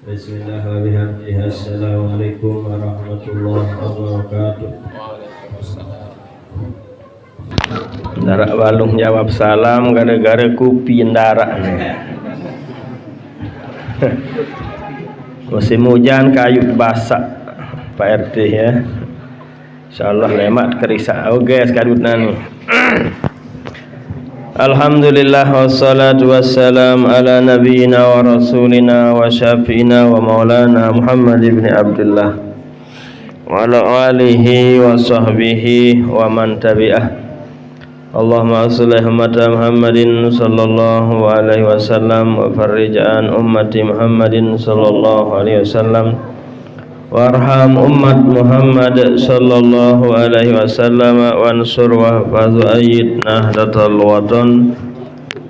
Bismillah wa bihamdihi. Assalamualaikum warahmatullahi wabarakatuh. Darak balung jawab salam gara-gara kupi darak nih. Musim hujan kayu basah Pak RT ya. Insyaallah lemat kerisa. Oke sekadut nani. Alhamdulillah wassalatu wassalam ala nabiyyina wa rasulina wa syafi'ina wa maulana Muhammad ibn Abdullah wa ala alihi wa sahbihi wa man tabi'ah. Allahumma salli ummata Muhammadin sallallahu alaihi wasallam wa farrij an ummati Muhammadin sallallahu alaihi wasallam warham ummat Muhammad sallallahu alaihi wasallam wansur wa fazu ayyid nahdatal watan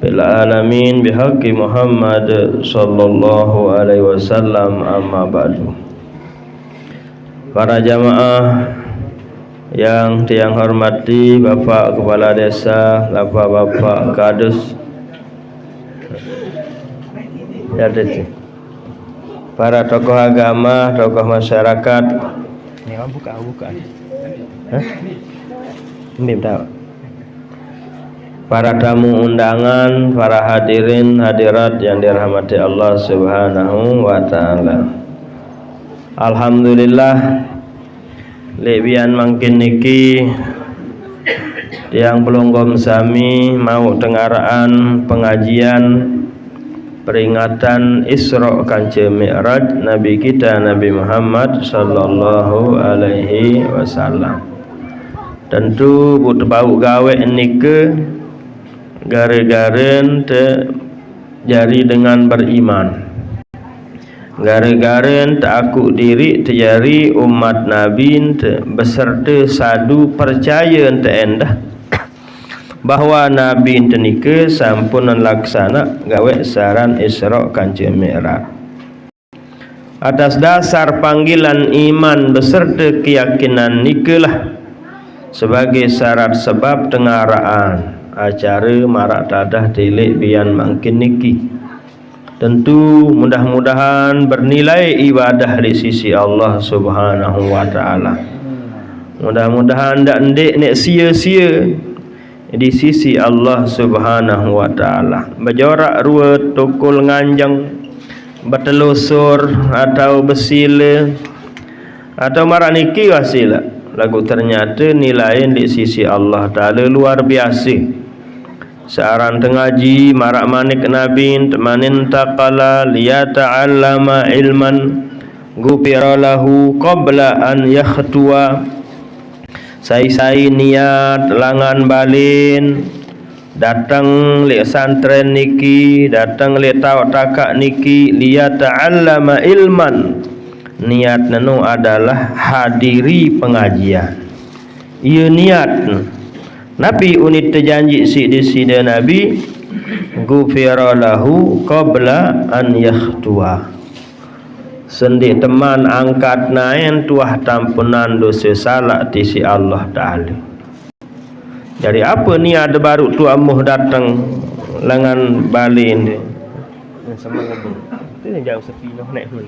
bil alamin bihaqqi Muhammad sallallahu alaihi wasallam. Amma ba'du. Para jamaah yang tiang hormati, Bapak Kepala Desa, Bapak Kades, para tokoh agama, tokoh masyarakat. Ini buka. Hah? Ini tahu. Para tamu undangan, para hadirin hadirat yang dirahmati Allah Subhanahu wa taala. Alhamdulillah lebihan mangkin niki yang belum sami mau dengaraan pengajian peringatan Isra Kanjeng Mi'raj Nabi kita Nabi Muhammad sallallahu alaihi wasallam. Tentu butuh bau gawe nike gare-garen te jari dengan beriman, gare-garen tak aku diri terjadi umat Nabi te beserta sadu percaya te endah bahwa Nabi tenike sampun laksana gawe saran Isra Kanjeng Mi'raj atas dasar panggilan iman beserta keyakinan nikelah sebagai syarat sebab tengaraan acara marak dadah tilik bian mangkin niki. Tentu mudah-mudahan bernilai ibadah di sisi Allah Subhanahu wa taala. Mudah-mudahan ndak ndek nek sia-sia di sisi Allah Subhanahu wa taala. Berjorak rua tukul nganjang, bertelusur atau besila atau maraniki wasila. Lagu ternyata nilai di sisi Allah taala luar biasa. Searan tengaji marak manik Nabi temanin taqala liyata'allama ilman gufira lahu qabla an yakhtua. Sai niat langan balin datang li santren niki, datang li takak niki liyata'allama ilman. Niat nanu adalah hadiri pengajian. Ia niat Nabi unit terjanji si disida Nabi gufira lahu qabla an yakhtua. Sendi teman angkat naen tuah tampunan dosa salah di si Allah Ta'ala. Jadi apa ni ada baru tu amuh datang lengan balin dia. Sama lebih. Tu yang jauh sepi noh naik dulu.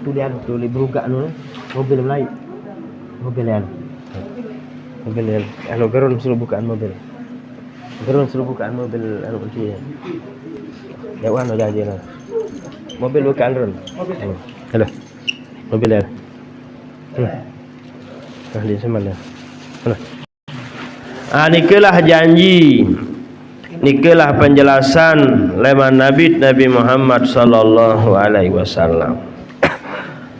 Tu dia tu li berugak nu mobil lain. Mobil yang. Mobil yang anu gerun suruh bukaan mobil. Gerun suruh bukaan mobil anu kunci. Jauhan no janji nah. Mobil bukaan gerun. Halo. Mobil ya. Di mana? Halo. Nikalah janji. Nikalah penjelasan leman Nabi Muhammad sallallahu alaihi wasallam.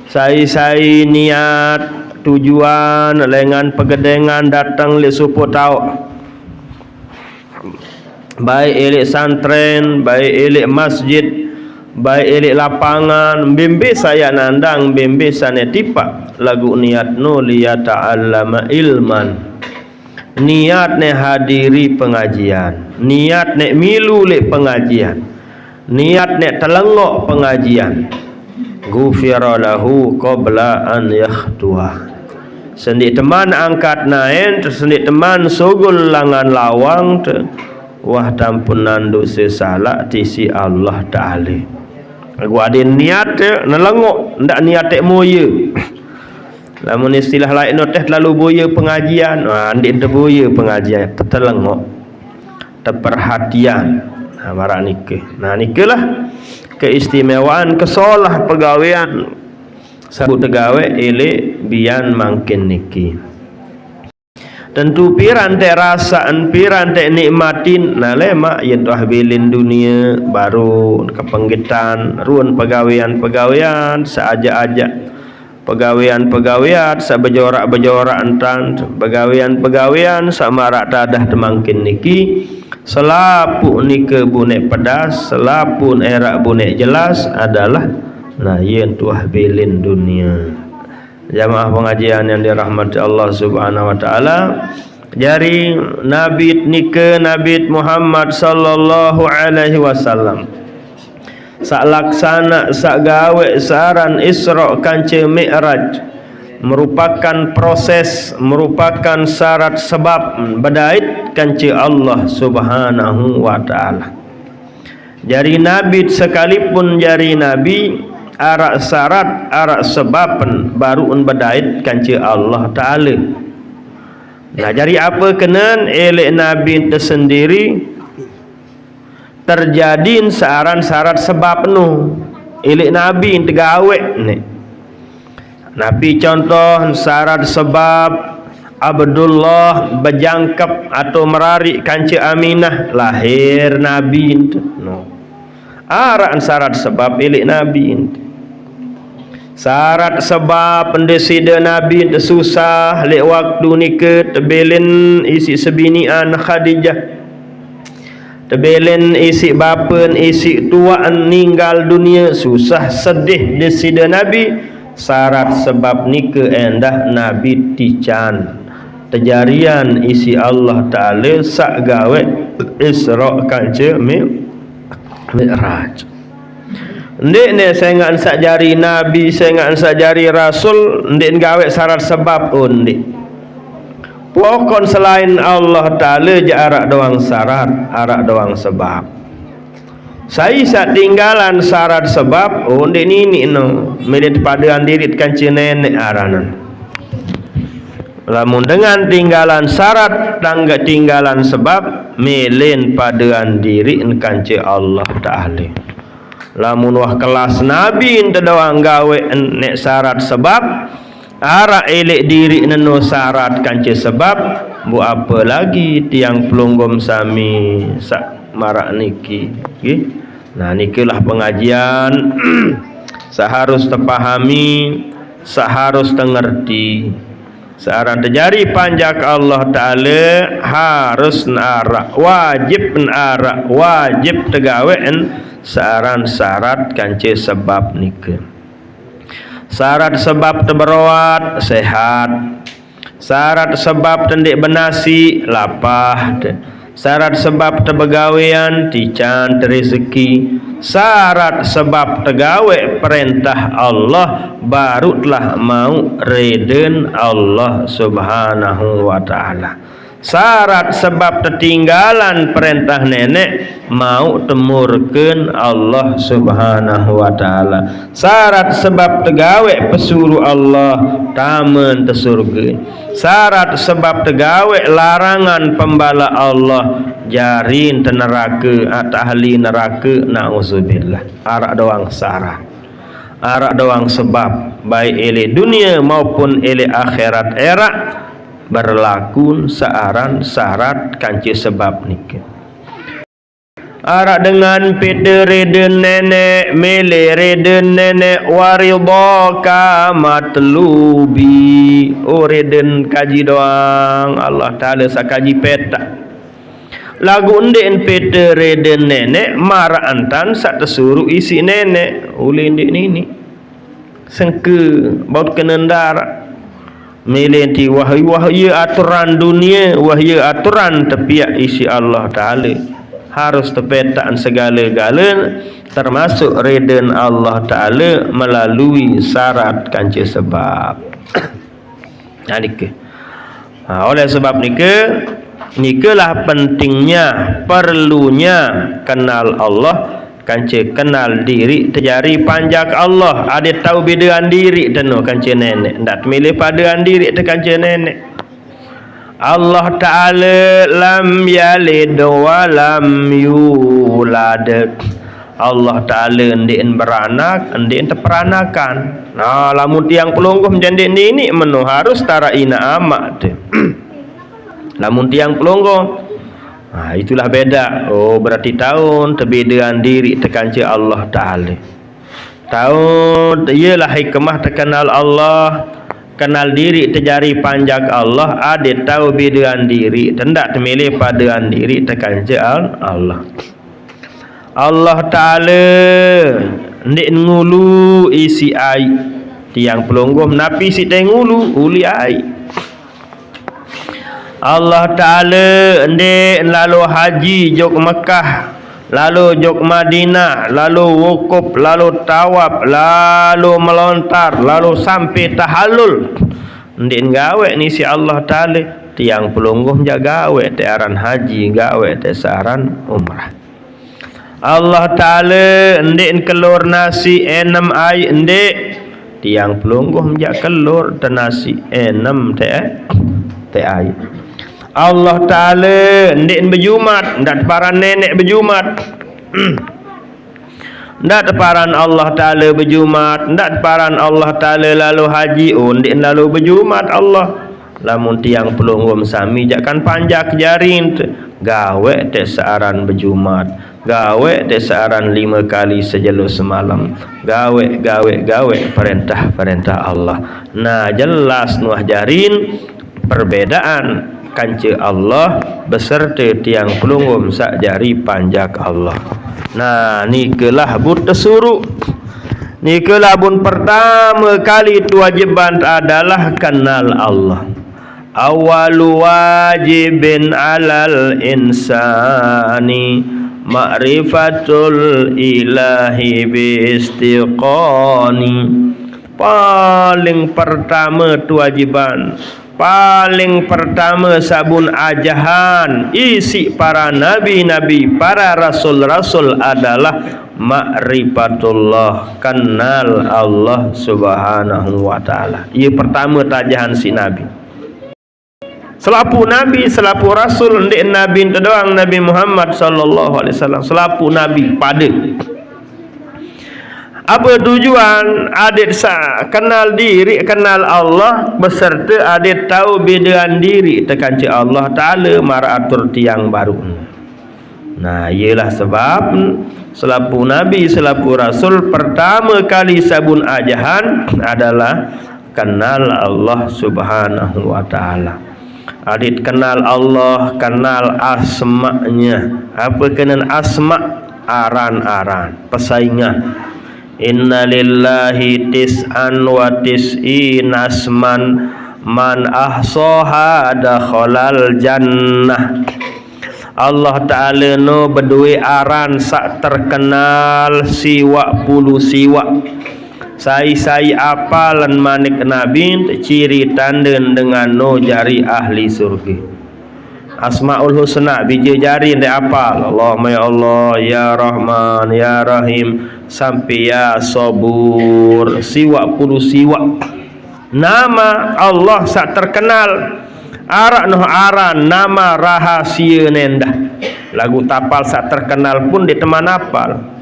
Sai niat tujuan lengan pegedengan datang li supo tau. Baik elik santren, baik elik masjid, baik elik lapangan, bimbi saya nandang, bimbi sana tipak lagu niat no liyata'allama ilman. Niat ne hadiri pengajian, niat ne milu le pengajian, niat ne telengok pengajian. Ghufira lahu qabla an yakhtua. Sendi teman angkat naen, sendi teman sugul langan lawang wah tampunan dosa salah tisi Allah Ta'ala. Aku ada niat nelengok, ndak niat tek moya. Lamun istilah lain teh terlalu boya pengajian, ndik terboya pengajian, tertelengok, terperhatian. Marak nikah. Nikahlah keistimewaan kesolah pegawaian. Sabut tegawe elek bian mangkin niki. Tentu piran te rasaan, piran te nikmatin, lemak yen tuah bilin dunia baru kepenggitan ruan pegawaian saaja-aja. Pegawaian sabejorak-bejorak entan, pegawaian samarak tadah temangkin niki. Selapu nike bunek pedas, selapun erak bunek jelas adalah yen tuah bilin dunia. Jamaah pengajian yang dirahmati Allah Subhanahu wa taala, jari Nabi nike Nabi Muhammad sallallahu alaihi wasallam sak laksana sak gawe saran Isra kance Mi'raj merupakan proses, merupakan syarat sebab bedait kance Allah Subhanahu wa taala. Jari Nabi sekalipun jari Nabi arak syarat arak sebaben baruun bedait kanci Allah Ta'ala. Jari apa kenan elek Nabi tersendiri terjadi saran syarat sebab nu elek Nabi tegawe ni. Nabi contoh syarat sebab Abdullah berjangkep atau merarik kanci Aminah lahir Nabi no. Arak syarat sebab elek Nabi syarat sebab pendesida Nabi susah lek waktu nikah tebelen isi sebinian Khadijah, tebelen isi bapen isi tuaan ninggal dunia susah sedih desida Nabi. Syarat sebab nikah endah Nabi tican tejarian isi Allah Ta'ala sak gawe Isra kance Mi'raj. Ndik ne saya ngan sak jari Nabi, saya ngan sak jari Rasul, ndik gawe syarat sebab ndik. Pokon selain Allah Ta'ala je arak doang syarat, arak doang sebab. Saya sak tinggalan syarat sebab ndik nini no, medet padean dirit kanci nenek aranan. Lamun dengan tinggalan syarat tangga tinggalan sebab melin padean diri kanci Allah Ta'ala. Lamun wah kelas Nabi ente doang gawe nek syarat sebab ara elek diri neno syarat kanci sebab bu apa lagi tiang pelunggom sami sak marak niki nggih. Nikilah pengajian seharus terpahami, seharus tengerti. Searan terjadi panjak Allah Ta'ala harus nara wajib nara wajib tegawean saran syarat kance sebab nikah. Syarat sebab teberawat sehat, syarat sebab tendik benasi lapah, syarat sebab tebegawean tican rezeki, syarat sebab tegawe perintah Allah baru telah mau reden Allah Subhanahu wa ta'ala. Syarat sebab tertinggalan perintah nenek mau temurkeun Allah Subhanahu wa ta'ala. Syarat sebab tegawe pesuruh Allah tamen te surga. Syarat sebab tegawe larangan pembala Allah jarin te neraka atau ahli neraka na'udzubillah. Arak doang syarat, arak doang sebab baik ele dunia maupun ele akhirat erak berlaku searan syarat kanci sebab nikah. Arak dengan pede reden nenek mele reden nenek waridaka matlubi reden kaji doang Allah Ta'ala sakaji peta lagu ndek pede reden nenek marah antan sak tersuruh isi nenek uli ndek nini sengke baut kenendara melenti wahyu aturan dunia, wahyu aturan tepiak isi Allah Ta'ala harus tepetaan segala-gala termasuk reden Allah Ta'ala melalui syarat kanci sebab. Oleh sebab nikahlah pentingnya perlunya kenal Allah kanca kenal diri terjari panjak Allah. Ada tahu bedaan diri tenu kanca nenek, ndak milih padaan diri te kanca nenek. Allah Ta'ala lam yalid wa lam yulad. Allah Ta'ala ndien beranak, ndien terperanakan. Nah, lamun tiang pelungguh menjadi ini menu harus tara ina amat. Lamun tiang pelungguh, nah, itulah beda. Oh, berarti tahun terbedaan diri tekanci Allah Ta'ala. Tahun ialah hikmah terkenal Allah, kenal diri terjari panjak Allah. Ada tahu bedaan diri, tendak temilih padaan diri tekanci Allah. Allah Ta'ala ndik ngulu isi ai tiang pelungguh napi si tengulu uli ai. Allah Ta'ala ndik lalu haji jok Mekah, lalu jok Madinah, lalu wukuf, lalu tawaf, lalu melontar, lalu sampai tahallul. Ndik gawe ni si Allah Ta'ala. Tiang pelungguh jaga gawe te aran haji, gawe te saran umrah. Allah Ta'ala ndik kelur nasi enam ai ndik. Tiang pelungguh jak kelur tenasi enam te ai. Allah Ta'ala ndik berjumat, ndak paran nenek berjumat. Ndak paran Allah Ta'ala berjumat, ndak paran Allah Ta'ala lalu haji, ndik lalu berjumat Allah. Lamun tiang pelungguh sami jakkan panjak jarin gawe te searan berjumat, gawe te searan 5 kali sejelo semalam, gawe perintah Allah. Nah, jelas nuah jarin perbedaan kanca Allah beserta tiang pelungguh sak jari panjak Allah. Nah, nikelah but tersuru. Nikelah bun pertama kali kewajiban adalah kenal Allah. Awalu wajibin alal insani ma'rifatul ilahi biistiqani. Paling pertama kewajiban, paling pertama sabun ajahan isi para nabi-nabi, para rasul-rasul adalah ma'rifatullah, kenal Allah Subhanahu wa ta'ala. Ia pertama tajahan si nabi. Selapu nabi, selapu rasul, ndik nabi itu doang, Nabi Muhammad sallallahu alaihi wasallam selapu nabi pada. Apa tujuan? Adik kenal diri, kenal Allah beserta adik tahu bedaan diri tekanci Allah Ta'ala maratur tiang baru. Nah, ialah sebab selapu nabi, selapu rasul pertama kali sabun ajahan adalah kenal Allah Subhanahu wa ta'ala. Adik kenal Allah, kenal asma'nya. Apa kenal asma'? Aran-aran, pesaingah. Inna lillahi tis'an wa tis'in asman man ahsaha dakhalal jannah. Allah Ta'ala no berdua aran sak terkenal siwa puluh siwa. Sai apalan manik nabi ciri tanden dengan no jari ahli surga. Asmaul husna biji jari ndak apal. Allahumma ya Allah, ya Rahman, ya Rahim sampai ya Sabur, siwa puluh siwa. Nama Allah sak terkenal. Arak noh aran nama rahasia nendah. Lagu tapal sak terkenal pun di teman apal.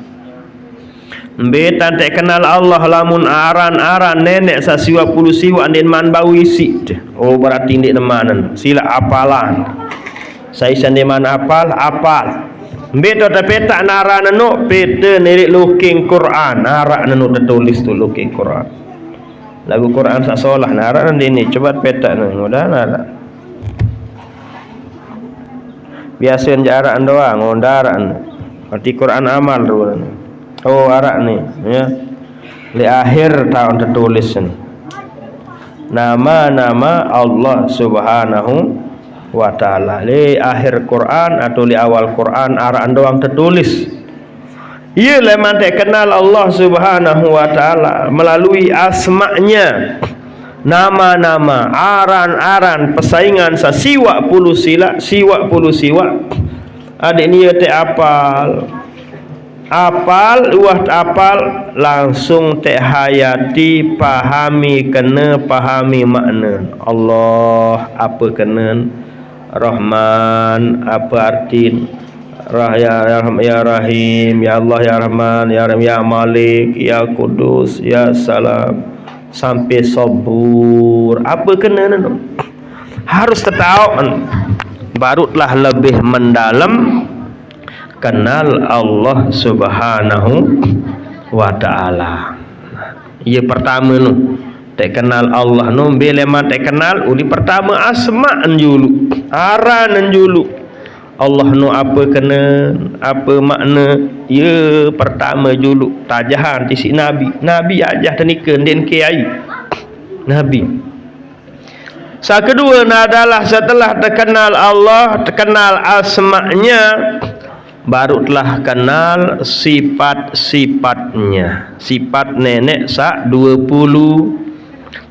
Betan tak kenal Allah lamun aran-aran nenek sa siwa puluh siwa andin man bau isi. Oh, berarti ndik nemanan. Sila apalan. Saya sandi man apal. Beto ta petak naran no pete nirik looking Quran. Arak nanu tertulis tu looking Quran. Lagu Quran sak solah naran ini coba petak nanu dah narak. Biasa jarak doang ngondaran. Arti Quran amal dulu. Oh, arak ni ya. Di akhir tahun tertulis nama-nama Allah Subhanahu wa ta'ala. Di akhir Quran atau di awal Quran arak doang tertulis. Ia leman tak kenal Allah Subhanahu wa ta'ala melalui asma'nya. Nama-nama, aran-aran, pesaingan sa siwa puluh siwa. Adik ni te apal. apal langsung teh hayati pahami makna Allah apa kena, Rahman apa arti, ya Rahim, ya Allah, ya Rahman, ya Rahim, ya Malik, ya Kudus, ya Salam, sampai Sabur apa kena harus tahu, barulah lebih mendalam kenal Allah Subhanahu wa taala. Ia pertama tak kenal Allah bila tak kenal uli pertama asma julu, aran julu. Allah apa kena, apa makna, ya pertama julu tajahan tisi Nabi ajah tenikan den kiai Nabi. Kedua adalah setelah terkenal Allah, terkenal asma'nya, baru telah kenal sifat-sifatnya. Sifat nenek 20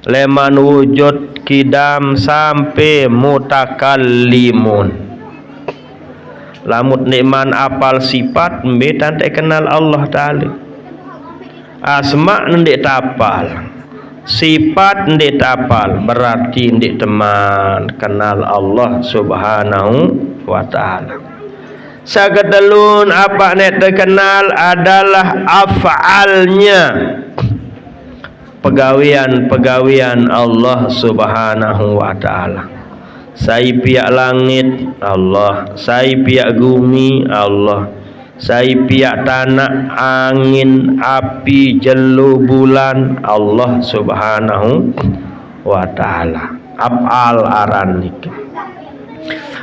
leman wujud kidam sampai mutakallimun. Lamut nikman apal sifat mbetan tak kenal Allah Ta'ala. Asma' ndik tapal, sifat ndik tapal, berarti ndik teman kenal Allah Subhanahu wa taala. Sakedelun apa nek terkenal adalah af'alnya, pegawian Allah Subhanahu wa taala. Sai pihak langit Allah, sai pihak bumi Allah, sai pihak tanah, angin, api, jelu, bulan Allah Subhanahu wa taala. Af'al aran niki.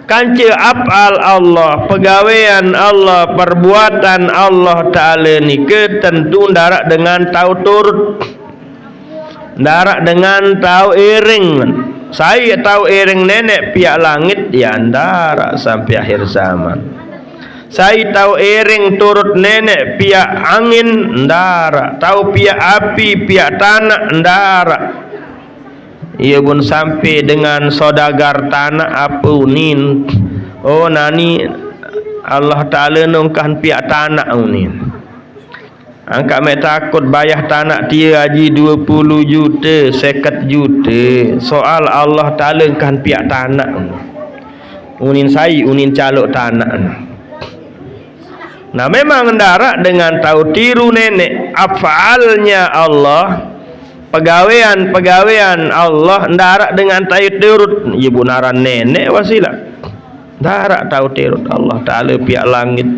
Kanci af'al Allah, pegawean Allah, perbuatan Allah taala niki tentu ndarak dengan tau turut, ndarak dengan tau iring. Saya tahu iring nenek pihak langit di antara sampai akhir zaman. Saya tahu iring turut nenek pihak angin ndara, tahu pihak api pihak tanah ndara. Ia pun sampai dengan saudagar tanah apa unin. Oh nani Allah Ta'ala nungkan pihak tanah unin. Angkat mek takut bayar tanah dia haji 20 juta, 50 juta. Soal Allah Ta'ala kan pihak tanah. Unin calok tanah. Nah memang ndarak dengan tahu tiru nenek af'alnya Allah, pegawean Allah ndarak dengan tahu tirut ibu naran nenek wasilah. Ndarak tahu tirut Allah Ta'ala pihak langit,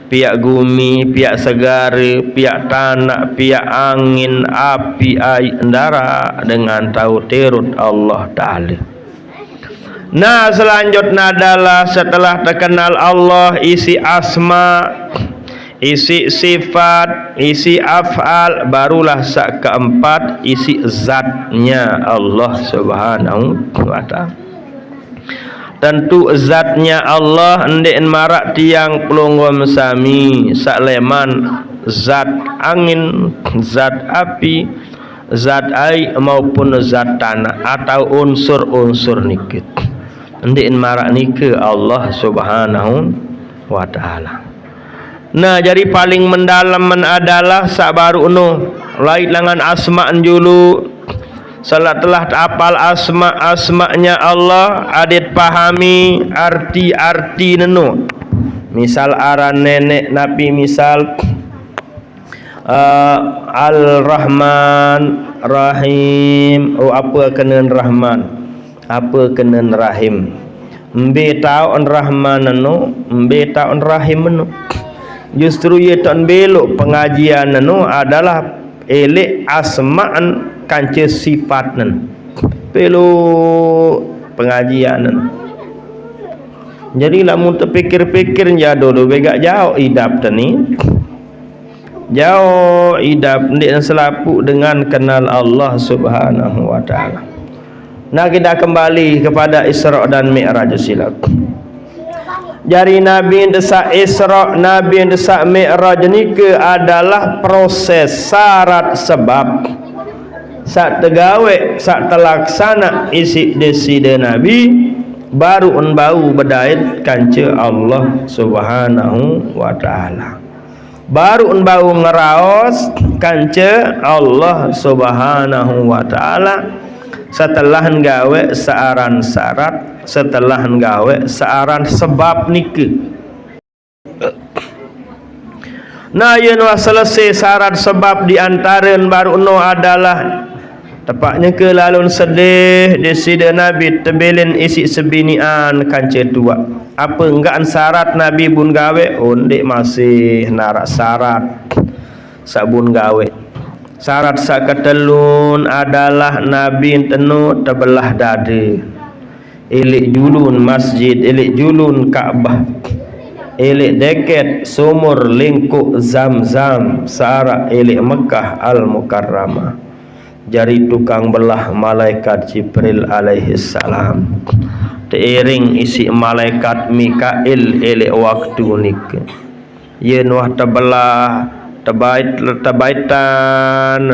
pihak bumi, pihak segara, pihak tanah, pihak angin, api, air, ndara dengan tahu tirut Allah Ta'ala. Nah selanjutnya adalah setelah terkenal Allah, isi asma, isi sifat, isi af'al, barulah keempat isi zatnya Allah Subhanahu wa ta'ala. Tentu zatnya Allah ndik marak tiang pelonggom sami sakleman zat angin, zat api, zat air maupun zat tanah atau unsur-unsur nikit ndik marak nike Allah Subhanahu wa taala. Nah jadi paling mendalam adalah sabaru lain dengan asma julu. Setelah apal asma'nya Allah, adit pahami arti nenu. Misal aran nenek Nabi, misal Al-Rahman Rahim. Oh apa kena Rahman, apa kena Rahim. Mbe taun Rahman nenu, mbe taun Rahim nenu. Justru ye ton belok pengajian nenu adalah elek asma'an kanca sifat nan pelu pengajian nan. Jadi lamun terpikir-pikir jado do begak jauh idap tani, jauh idap ndik selapu dengan kenal Allah Subhanahu wa taala. Nah kita kembali kepada Isra dan Mi'raj silap. Jadi Nabi desak Isra, Nabi desak Mi'raj ni ke adalah proses syarat sebab saat tegawe, saat terlaksana isi deside Nabi, baru bau berdait kanca Allah Subhanahu wa taala. baru ngeraos kanca Allah Subhanahu wa taala setelah gawe searan syarat, setelah gawe searan sebab nikah. Nah yen selesai syarat sebab diantareun baru no adalah tepatnya ke lalun sedih di sida Nabi tebelin isi sebinian kanca tua. Apa enggan syarat Nabi bun gawe ondik masih narak syarat sabun gawe. Syarat saketelun adalah Nabi tenu tebelah dada, ilik julun masjid, ilik julun Ka'bah, ilik deket sumur lingkuk Zam-Zam, sara ilik Mekah Al-Mukarramah. Jari tukang belah malaikat Jibril alaihi salam. Teiring isi malaikat Mikail ilik waktu nik. Yen wah tebelah tabaitan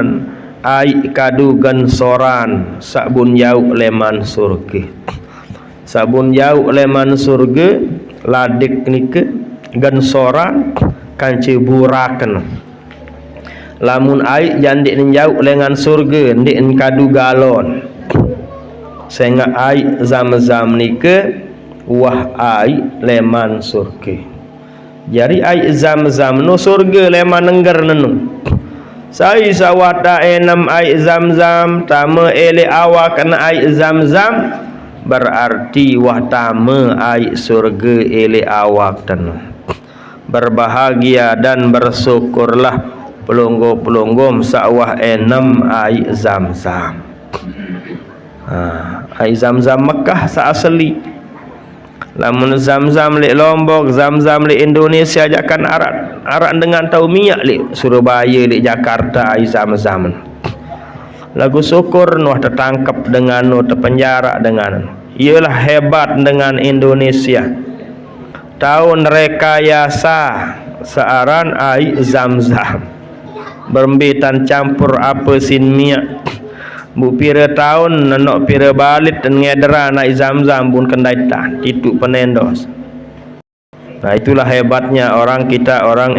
ai kadu gansoran sabun jauh leman surga. Sabun jauh leman surga ladik nike gansoran kanci buraken. Lamun ai jandik jauh lengan surga ndik kadu galon. Sehingga ai Zam-Zam nike wah ai leman surga. Jari ai Zam-Zam no surga leman nengger nenu. Sai sawata enam ai Zam-Zam tama ele awak kena ai Zam-Zam berarti wah tama ai surga ele awak tenu. Berbahagia dan bersyukurlah pelunggu-pelunggum sawah enam ai Zam-Zam. Ai Zam-Zam Mekah sa asli. Lamun Zam-Zam li Lombok, Zam-Zam li Indonesia ajakan arak dengan tahu minyak li Surabaya li Jakarta ai Zam-Zam. Lagu syukur nuh tertangkap dengan nuh terpenjara dengan. Ialah hebat dengan Indonesia. Tahun rekayasa searan ai Zam-Zam. Berembitan campur apa sin minyak. Bu pira tahun nenok pira balit dan ngedera naik Zam-Zam bun kendai tan tituk penendos. Nah itulah hebatnya orang kita orang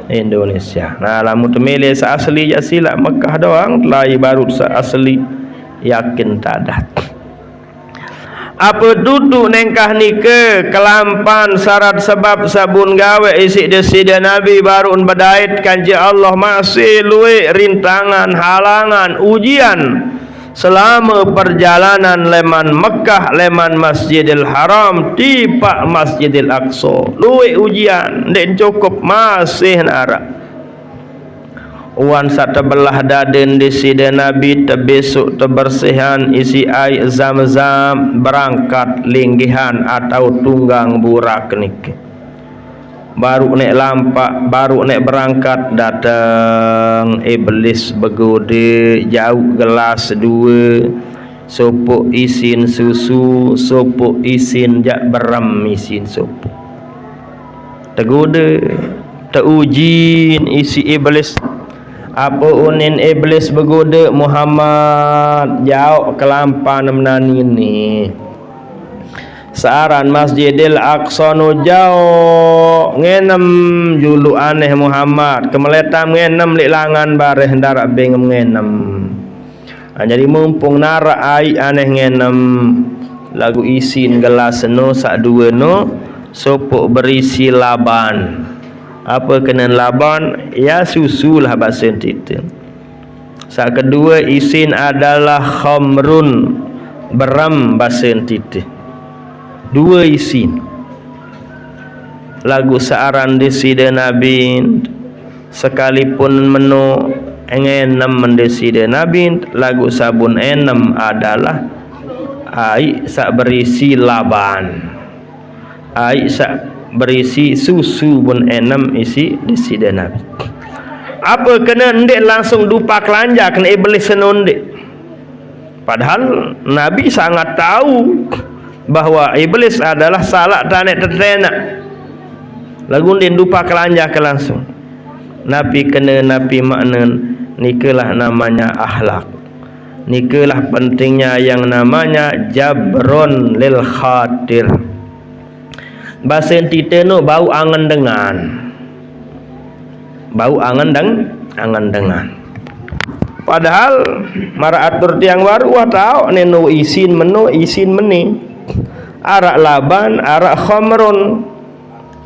Indonesia. Nah lamun temele asli ya sila Mekah doang lai baru asli yakin tadat. Apa duduk nengkah nike kelampan syarat sebab sabun gawe isi desida Nabi baru badait kanji Allah masih luwe rintangan halangan ujian selama perjalanan leman Mekah leman Masjidil Haram tiba Masjidil Aqsa luwe ujian den cukup masih nara wan satebelah daden di sida Nabi tebesuk tebersihan isi ai Zam-Zam berangkat linggihan atau tunggang burak nik. Baru nek lampak baru nek berangkat datang iblis begode jauh gelas dua sopok isin susu sopok isin jak beram isin sopok tegode teujin isi iblis. Apa unin iblis begoda Muhammad jauh kelampan menani ini searan Masjidil Aqsa nu jauh ngenem julu aneh Muhammad kemeletam ngenem li langan bareh darak beng ngenem. Jadi mumpung narak ai aneh ngenem lagu isin gelas no sak dua no sopok berisi laban. Apa kena laban ya susu lah bahasa kita. Sak kedua isin adalah khamrun beram bahasa kita. Dua isin. Lagu searan di sida Nabi sekalipun menu enam mendesida Nabi lagu sabun enam adalah ai sak berisi laban. Ai sak berisi susu pun enam isi di sida Nabi. Apa kena ndek langsung dupa kelanja kena iblis senonde. Padahal Nabi sangat tahu bahwa iblis adalah salah tanek tertenak. Lagu ndek dupa kelanja ke langsung. Nabi kena Nabi makna nikalah namanya akhlak. Nikalah pentingnya yang namanya jabron lil khatir. Bahasa kita no bau angan dengan bau angan dengan. Padahal mara atur tiang baru wah tau neno isin meni arak laban arak khamrun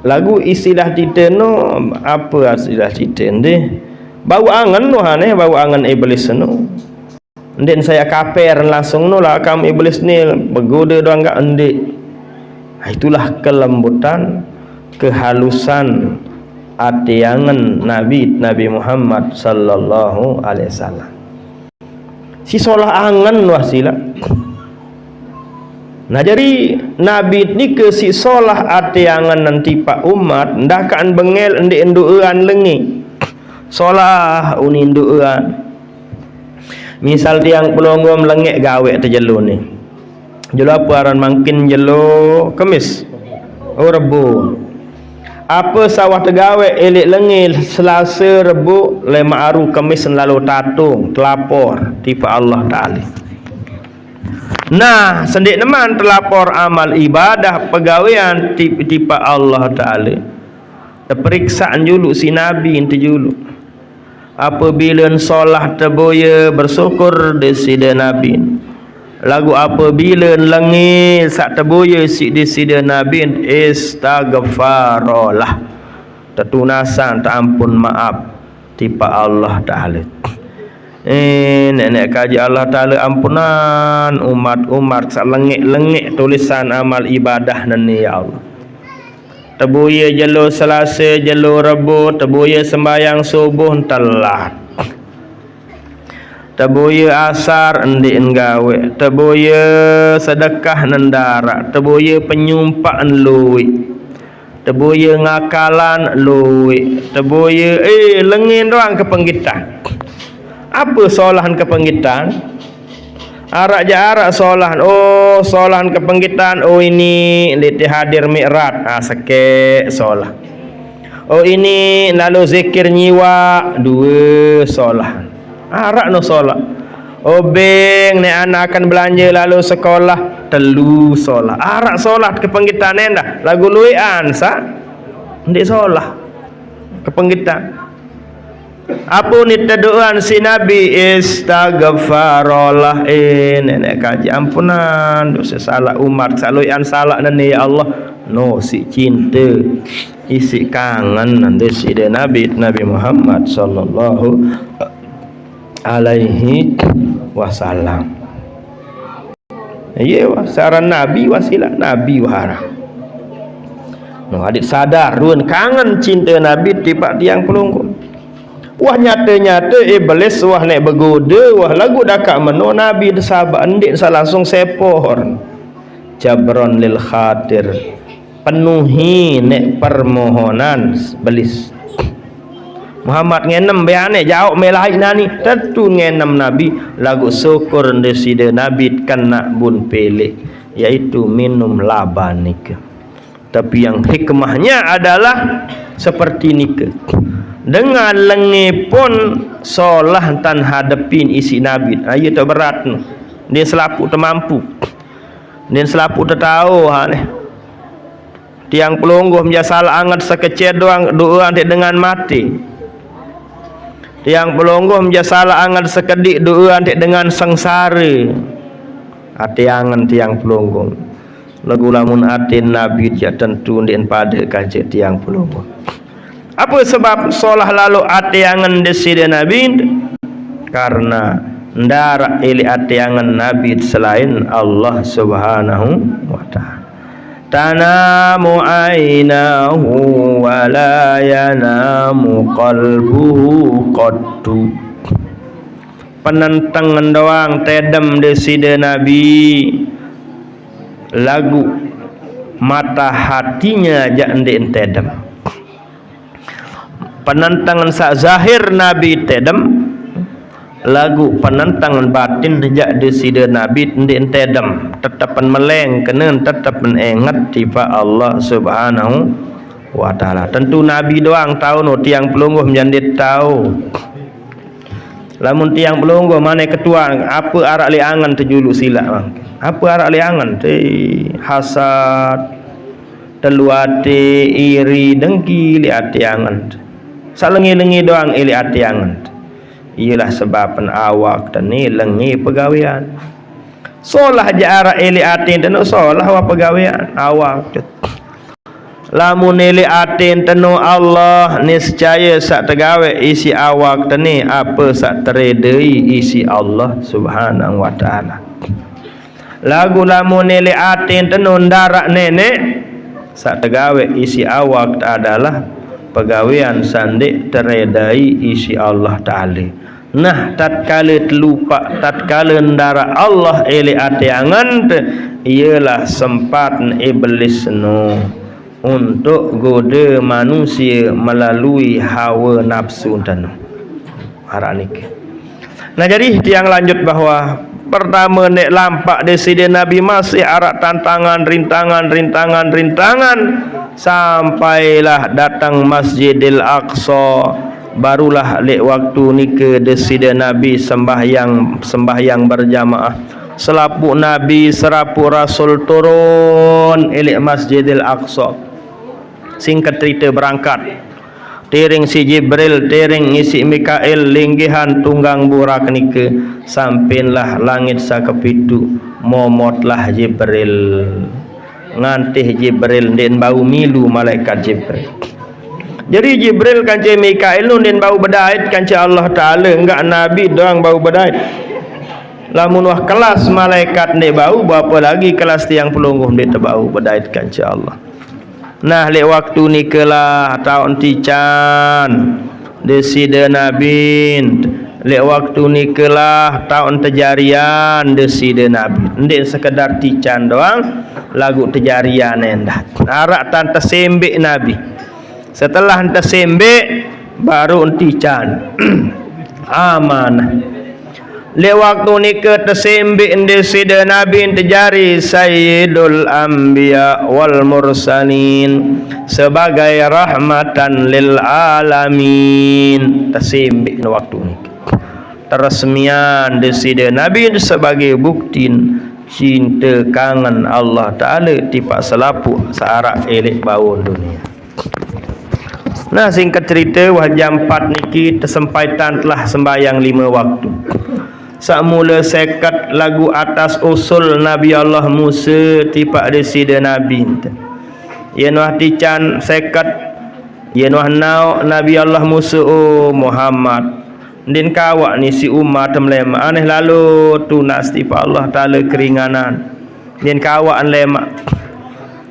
lagu istilah titeno apa istilah titen deh bau angan no aneh bau angan iblis no den saya kaper langsung no lah kam iblis ni begoda doang enggak endik. Itulah kelembutan kehalusan atiangan Nabi Muhammad sallallahu alaihi wasallam. Si solah angan wasila. Nah jadi Nabi ni ke si solah atiangan nanti pak umat ndak kan bengel endi enduan lengi. Solah uni enduan. Misal tiang pelonggom lengek gawe terjelu ni. Jelo apa aran mangkin jelo kemis. Oh Rebo. Apa sawah tegawe elik lengil Selasa Rebu lema aru Kemis lalu tatung telapor tipa Allah Ta'ala. Nah sendik neman telapor amal ibadah pegawaian tipa Allah Ta'ala. Periksaan julu si Nabi inti julu. Apabila solah terboya bersyukur desida Nabi. Lagu apabila lengil sak terboya desida Nabi istaghfarolah. Tertunasan terampun maaf tipa Allah Ta'ala. Nenek kaji Allah Ta'ala ampunan umat sak lengik tulisan amal ibadah nani ya Allah. Terboya jelo Selasa jelo Rebu terboya sembayang subuh telat. Terboya asar endi enggawe, terboya sedekah nendara, terboya penyumpaan luwi, terboya ngakalan luwi, terboya lengin doang kepenggitan. Apa solahan kepenggitan? Arak jarak solahan. Oh solahan kepenggitan. Oh ini liti hadir mi'rat. Sekek solah. Oh ini lalu zikir nyiwa 2 solahan. Arak no solat. Obeng ni anak akan belanja lalu sekolah 3 solat. Arak solat kepenggitan dah. Lagu luian sa. Ndik solat. Kepenggitan. Apa ni teduan si Nabi istaghfarolah nenek kaji ampunan dosa salah umat saluian salah nani ya Allah no si cinta isi kangen nanti si Nabi Muhammad sallallahu alaihi wasallam. Iya saran Nabi wasilah Nabi wahara. No adik sadar ruan kangen cinta Nabi tiba tiang pelunggu. Wah nyata-nyata iblis wah nek begoda wah lagu dakak meno Nabi sahabat endik langsung sepor. Jabron lil khatir. Penuhi nek permohonan belis. Muhammad ngenem beane jauh melahik nani tentu ngenem Nabi lagu syukur desida Nabi kena bun pelek yaitu minum labanik. Tapi yang hikmahnya adalah seperti nikah. Dengan lengi pun solah tan hadapin isi Nabi. Ayo tak berat ni. Dia selapu termampu. Dia selapu tertahu ni. Tiang pelungguh menjasal angat sekecil doang doa dengan mati. Tiang pelungguh menjasal angat sekedik doa dengan sengsara. Hati angan tiang pelungguh. Lagu lamun atin Nabi dia tentu ndin pada kaje tiang pelungguh. Apa sebab solah lalu atiangan desida Nabi? Karena ndara ili atiangan Nabi selain Allah Subhanahu wa ta'ala. Tanamu ainahu wa la yanamu qalbuhu qattu. Penentangan doang tedem desida Nabi. Lagu mata hatinya jak ndin tedem. Penentangan sak zahir Nabi tedem lagu penentangan batin jak desida Nabi ndik tedem tetapan meleng kena tetapan ingat tiba Allah Subhanahu wa ta'ala. Tentu Nabi doang tahu no tiang pelungguh menjadi tahu. Lamun tiang pelungguh mana ketua apa arak liangan terjulu silap bang. Apa arak liangan hasad teluate iri dengki liat tiangan. salengi-lengi doang ili atiangan. Iyalah sebab awak tani lengi pegawaian. Solah jara ili atin tanu solah wa pegawaian awak. Lamun ili atin tanu Allah niscaya sak tegawe isi awak tani apa sak teredei isi Allah Subhanahu wa taala. Lagu lamun ili atin tanu ndarak nenek sak tegawe isi awak adalah pegawaian sandik teredai isi Allah Ta'ala. Nah tatkala terlupa, tatkala ndara Allah ili atiangan ialah sempat iblis no untuk goda manusia melalui hawa nafsu tanu haranik. Nah jadi tiang lanjut bahwa pertama nek lampak deside Nabi masih arak tantangan rintangan sampailah datang Masjidil Aqsa, barulah lek waktu ni ke deside Nabi sembahyang berjamaah. Selapu Nabi serapu Rasul turun elek Masjidil Aqsa. Singkat cerita berangkat tering si Jibril, tering isi Mikail, linggihan tunggang burak nike, sampinlah langit sakepitu, momotlah Jibril, ngantih Jibril, den bau milu malaikat Jibril. Jadi Jibril kanci Mikail nun den bau bedait kanci Allah Ta'ala, enggak Nabi doang bau bedait. Lamun wah kelas malaikat ni bau, berapa lagi kelas tiang pelungguh ni terbau bedait kanci Allah. Nah lek waktu ni kelah tahun tican deside Nabi, lek waktu ni kelah tahun tejarian deside Nabi. Ndek sekedar tican doang, lagu tejarian endah. Arak tan tersembek Nabi. Setelah tersembek baru tican. Amanah. Lek waktu ni ke tersembik deside Nabi terjari Sayyidul Anbiya wal Mursalin sebagai rahmatan lil alamin. Tersembik waktu ni teresmian deside Nabi sebagai bukti cinta kangen Allah Ta'ala tipak selapu searak elek bau dunia. Nah singkat cerita wah jam 4 niki tersempaitan telah sembahyang 5 waktu. Sakmula sekat lagu atas usul Nabi Allah Musa tipak deside Nabi. Yen wah tican sekat, yen wah nau Nabi Allah Musa Muhammad. Din kawak ni si umat melema aneh lalu tunas tipak Allah Ta'ala keringanan. Din kawak lema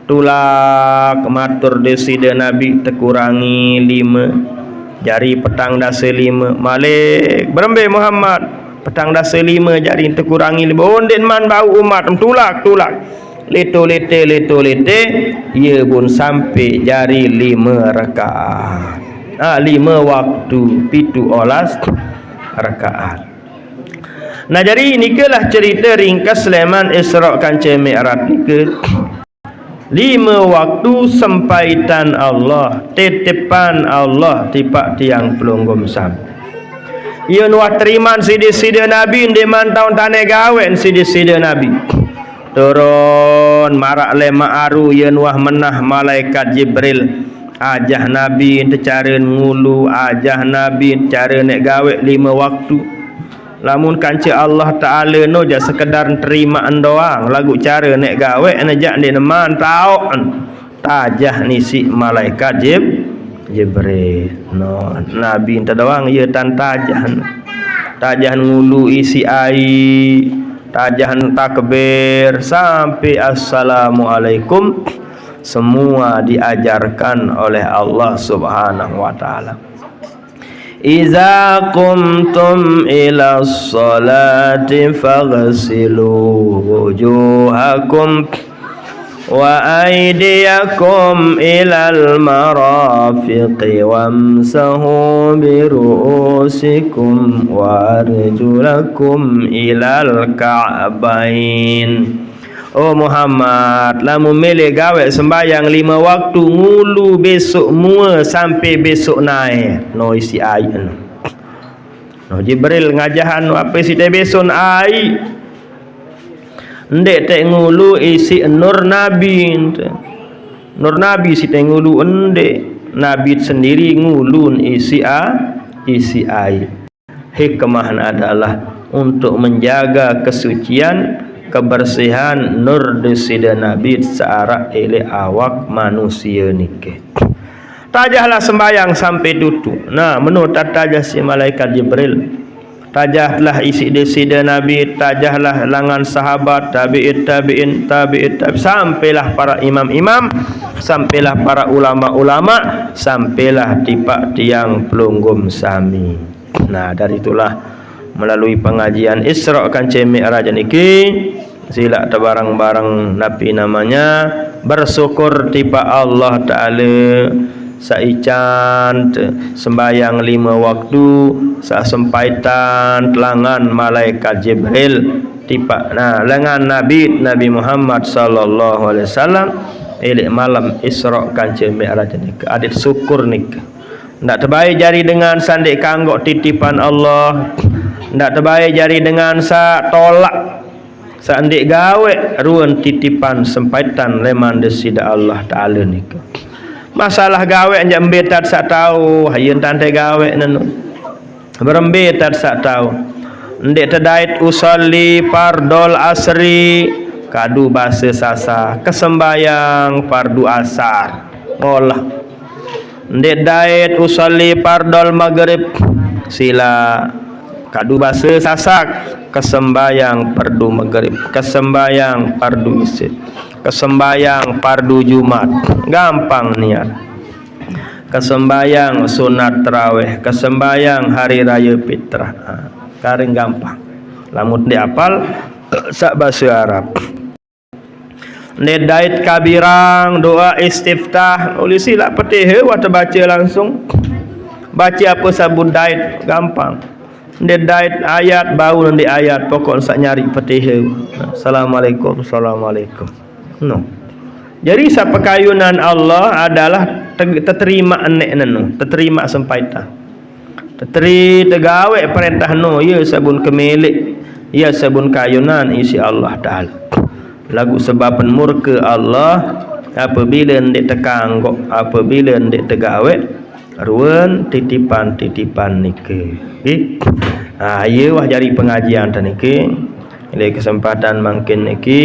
tulak matur deside Nabi terkurangi 5 jari petang dasa 5 malik berembe Muhammad petang dasa 5 jari terkurangi 5 ondin man bau umat tulak leto lete ia pun sampai jari 5 rakaat 5 waktu 17 rakaat. Nah jadi nikalah cerita ringkas Sulaiman Isra kanca Mi'raj nika 5 waktu sempaitan Allah, titipan Allah tipak tiang pelunggum sampai. Ia nuah teriman sidi-sidi Nabi di mantau tanah gawen sidi-sidi Nabi. Turun marak lema aru ia nuah menah malaikat Jibril. Ajah Nabi cara ngulu, ajah Nabi cara nek gawe 5 waktu. Lamun kanci Allah Ta'ala no ja sekedar terimaan doang lagu cara nek gawe nejak di neman tau tajah nisi malaikat Jibril no Nabi enta doang ia tan tajah ngulu isi ai tajah takbir sampai assalamualaikum semua diajarkan oleh Allah Subhanahu wa taala. Iza qumtum ila sholati faghsilu wujuhakum wa aydiyakum ilal marafiqi wamsahu bi ru'usikum wa arjulakum ilal ka'bain. Oh Muhammad, lamun milih gawe sembahyang 5 waktu ngulu besok mua sampai besok naik. No isi ayat. No Jibril ngajahan apa isi teh besok ai. Ndek teh ngulu isi nur nabi. Nur nabi si teh ngulu ndek. Nabi sendiri ngulun isi air. Hikmah adalah untuk menjaga kesucian, kebersihan nur desida Nabi searah ele awak manusia nike. Tajahlah sembayang sampai tutup. Nah, menurut tajah si malaikat Jibril. Tajahlah isi desida Nabi, tajahlah langan sahabat, tabi'in, sampailah para imam-imam, sampailah para ulama-ulama, sampailah tipak tiang pelunggum sami. Nah, dari itulah melalui pengajian Isra Kancing Mi'raj niki sila barang-barang Nabi namanya bersyukur tipa Allah Ta'ala saican sembayang 5 waktu sasempaitan telangan malaikat Jibril tipa nah lengan Nabi Muhammad sallallahu alaihi wasallam elek malam Isra Kancing Mi'raj niki adit syukur niki ndak terbaik jari dengan sandik kanggok titipan Allah, ndak terbaik jari dengan sa tolak sandik gawe ruan titipan sempaitan leman desida Allah Ta'ala niku. Masalah gawe anja embetat sak tahu hayeun tante gawe nenu berembetat sak tahu ndek tedait usolli fardol asri kadu basa sasa kesembayang fardu asar ngolah ndek dait usolli fardol maghrib sila kadu basa sasak kesembayang fardu maghrib kesembayang fardu isya kesembayang fardu Jumat gampang niat kesembayang sunat tarawih kesembayang hari raya fitrah karing gampang lamun diapal sak bahasa Arab nedait kabirang doa istiftah nulis sila petih wa baca langsung baca apa sabun dait gampang nedait ayat bau nanti ayat pokok sak nyari petih assalamualaikum no. Jadi sapakayunan Allah adalah terima enek nenu, terima sempaita. Tegawe perintah no, ya sabun kemilik, ya sabun kayunan isi Allah Ta'ala. Lagu sebab murka Allah apabila ndek tekanggok, apabila ndek tegawe ruan titipan niki. Ah, ieu wah jari pengajian ta niki. Ile kesempatan mangkin niki